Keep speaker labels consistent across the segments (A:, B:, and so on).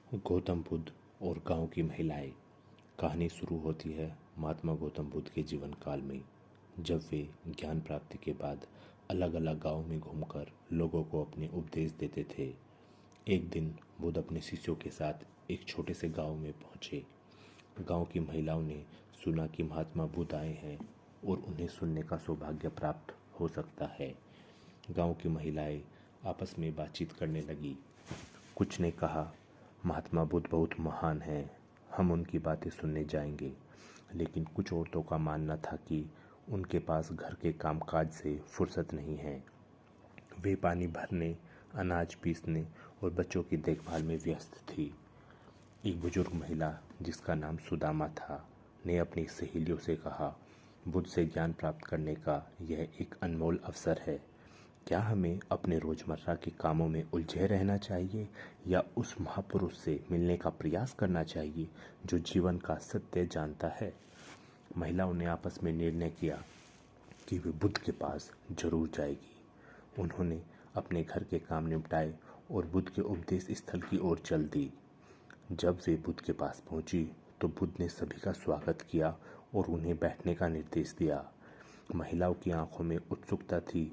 A: गौतम बुद्ध और गांव की महिलाएं। कहानी शुरू होती है महात्मा गौतम बुद्ध के जीवन काल में, जब वे ज्ञान प्राप्ति के बाद अलग अलग गांव में घूमकर लोगों को अपने उपदेश देते थे। एक दिन बुद्ध अपने शिष्यों के साथ एक छोटे से गांव में पहुंचे। गांव की महिलाओं ने सुना कि महात्मा बुद्ध आए हैं और उन्हें सुनने का सौभाग्य प्राप्त हो सकता है। गांव की महिलाएं आपस में बातचीत करने लगी। कुछ ने कहा, महात्मा बुद्ध बहुत महान हैं, हम उनकी बातें सुनने जाएंगे। लेकिन कुछ औरतों का मानना था कि उनके पास घर के कामकाज से फुर्सत नहीं है। वे पानी भरने, अनाज पीसने और बच्चों की देखभाल में व्यस्त थी। एक बुजुर्ग महिला जिसका नाम सुदामा था ने अपनी सहेलियों से कहा, बुद्ध से ज्ञान प्राप्त करने का यह एक अनमोल अवसर है। क्या हमें अपने रोजमर्रा के कामों में उलझे रहना चाहिए या उस महापुरुष से मिलने का प्रयास करना चाहिए जो जीवन का सत्य जानता है? महिलाओं ने आपस में निर्णय किया कि वे बुद्ध के पास जरूर जाएगी। उन्होंने अपने घर के काम निपटाए और बुद्ध के उपदेश स्थल की ओर चल दी। जब वे बुद्ध के पास पहुंची तो बुद्ध ने सभी का स्वागत किया और उन्हें बैठने का निर्देश दिया। महिलाओं की आंखों में उत्सुकता थी।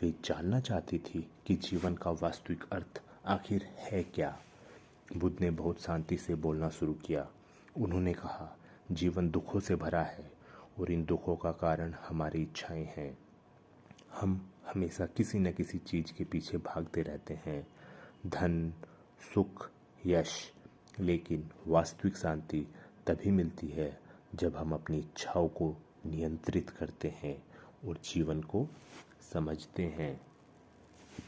A: वे जानना चाहती थी कि जीवन का वास्तविक अर्थ आखिर है क्या। बुद्ध ने बहुत शांति से बोलना शुरू किया। उन्होंने कहा, जीवन दुखों से भरा है और इन दुखों का कारण हमारी इच्छाएं हैं। हम हमेशा किसी न किसी चीज के पीछे भागते रहते हैं, धन, सुख, यश। लेकिन वास्तविक शांति तभी मिलती है जब हम अपनी इच्छाओं को नियंत्रित करते हैं और जीवन को समझते हैं।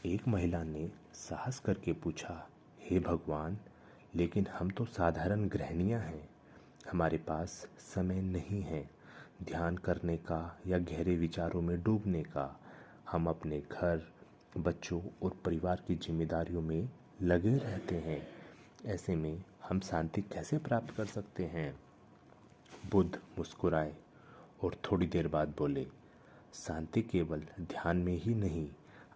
A: एक महिला ने साहस करके पूछा, हे भगवान, लेकिन हम तो साधारण गृहिणियां हैं। हमारे पास समय नहीं है ध्यान करने का या गहरे विचारों में डूबने का। हम अपने घर, बच्चों और परिवार की जिम्मेदारियों में लगे रहते हैं। ऐसे में हम शांति कैसे प्राप्त कर सकते हैं? बुद्ध मुस्कुराए और थोड़ी देर बाद बोले, शांति केवल ध्यान में ही नहीं,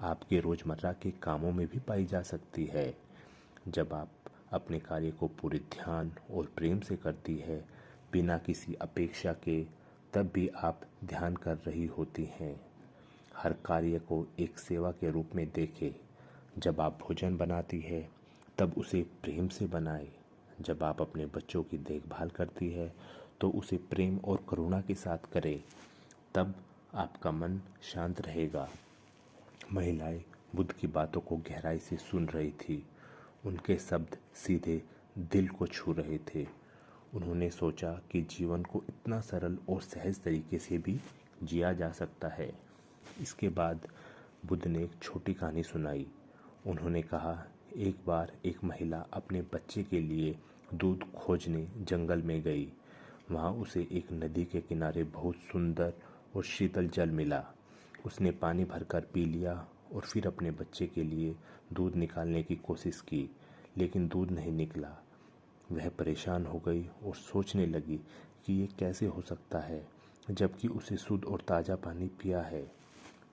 A: आपके रोजमर्रा के कामों में भी पाई जा सकती है। जब आप अपने कार्य को पूरे ध्यान और प्रेम से करती है, बिना किसी अपेक्षा के, तब भी आप ध्यान कर रही होती हैं। हर कार्य को एक सेवा के रूप में देखें। जब आप भोजन बनाती है तब उसे प्रेम से बनाए। जब आप अपने बच्चों की देखभाल करती है तो उसे प्रेम और करुणा के साथ करें। तब आपका मन शांत रहेगा। महिलाएं बुद्ध की बातों को गहराई से सुन रही थी। उनके शब्द सीधे दिल को छू रहे थे। उन्होंने सोचा कि जीवन को इतना सरल और सहज तरीके से भी जिया जा सकता है। इसके बाद बुद्ध ने एक छोटी कहानी सुनाई। उन्होंने कहा, एक बार एक महिला अपने बच्चे के लिए दूध खोजने जंगल में गई। वहाँ उसे एक नदी के किनारे बहुत सुंदर और शीतल जल मिला। उसने पानी भरकर पी लिया और फिर अपने बच्चे के लिए दूध निकालने की कोशिश की, लेकिन दूध नहीं निकला। वह परेशान हो गई और सोचने लगी कि ये कैसे हो सकता है, जबकि उसे शुद्ध और ताज़ा पानी पिया है।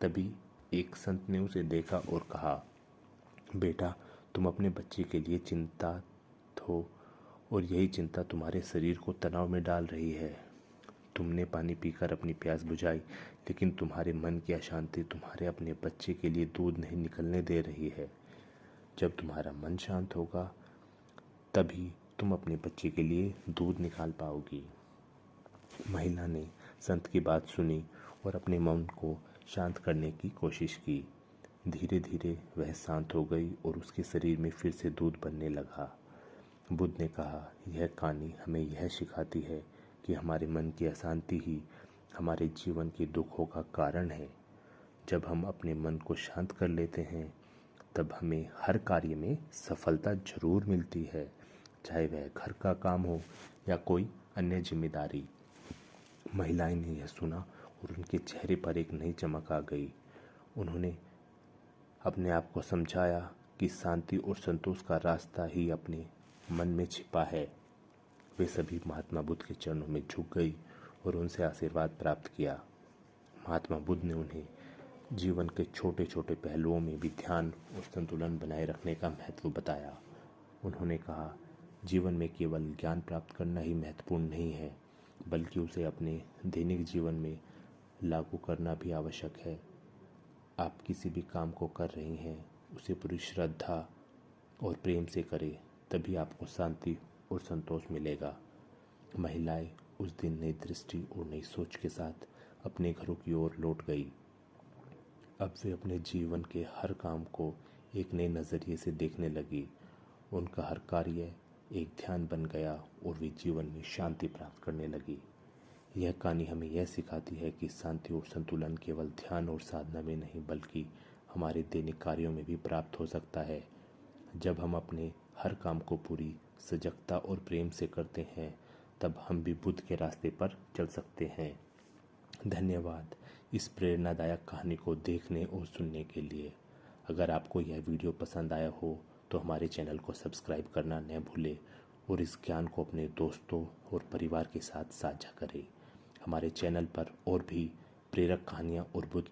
A: तभी एक संत ने उसे देखा और कहा, बेटा, तुम अपने बच्चे के लिए चिंतित हो और यही चिंता तुम्हारे शरीर को तनाव में डाल रही है। तुमने पानी पीकर अपनी प्यास बुझाई, लेकिन तुम्हारे मन की अशांति तुम्हारे अपने बच्चे के लिए दूध नहीं निकलने दे रही है। जब तुम्हारा मन शांत होगा तभी तुम अपने बच्चे के लिए दूध निकाल पाओगी। महिला ने संत की बात सुनी और अपने मन को शांत करने की कोशिश की। धीरे धीरे वह शांत हो गई और उसके शरीर में फिर से दूध बनने लगा। बुद्ध ने कहा, यह कहानी हमें यह सिखाती है कि हमारे मन की अशांति ही हमारे जीवन के दुखों का कारण है। जब हम अपने मन को शांत कर लेते हैं तब हमें हर कार्य में सफलता जरूर मिलती है, चाहे वह घर का काम हो या कोई अन्य जिम्मेदारी। महिलाएं ने यह सुना और उनके चेहरे पर एक नई चमक आ गई। उन्होंने अपने आप को समझाया कि शांति और संतोष का रास्ता ही अपने मन में छिपा है। वे सभी महात्मा बुद्ध के चरणों में झुक गई और उनसे आशीर्वाद प्राप्त किया। महात्मा बुद्ध ने उन्हें जीवन के छोटे छोटे पहलुओं में भी ध्यान और संतुलन बनाए रखने का महत्व बताया। उन्होंने कहा, जीवन में केवल ज्ञान प्राप्त करना ही महत्वपूर्ण नहीं है, बल्कि उसे अपने दैनिक जीवन में लागू करना भी आवश्यक है। आप किसी भी काम को कर रही हैं, उसे पूरी श्रद्धा और प्रेम से करें, तभी आपको शांति और संतोष मिलेगा। महिलाएं उस दिन नई दृष्टि और नई सोच के साथ अपने घरों की ओर लौट गई। अब वे अपने जीवन के हर काम को एक नए नज़रिए से देखने लगी। उनका हर कार्य एक ध्यान बन गया और वे जीवन में शांति प्राप्त करने लगी। यह कहानी हमें यह सिखाती है कि शांति और संतुलन केवल ध्यान और साधना में नहीं, बल्कि हमारे दैनिक कार्यों में भी प्राप्त हो सकता है। जब हम अपने हर काम को पूरी सजगता और प्रेम से करते हैं, तब हम भी बुद्ध के रास्ते पर चल सकते हैं। धन्यवाद इस प्रेरणादायक कहानी को देखने और सुनने के लिए। अगर आपको यह वीडियो पसंद आया हो तो हमारे चैनल को सब्सक्राइब करना न भूलें और इस ज्ञान को अपने दोस्तों और परिवार के साथ साझा करें। हमारे चैनल पर और भी प्रेरक कहानियाँ और बुद्ध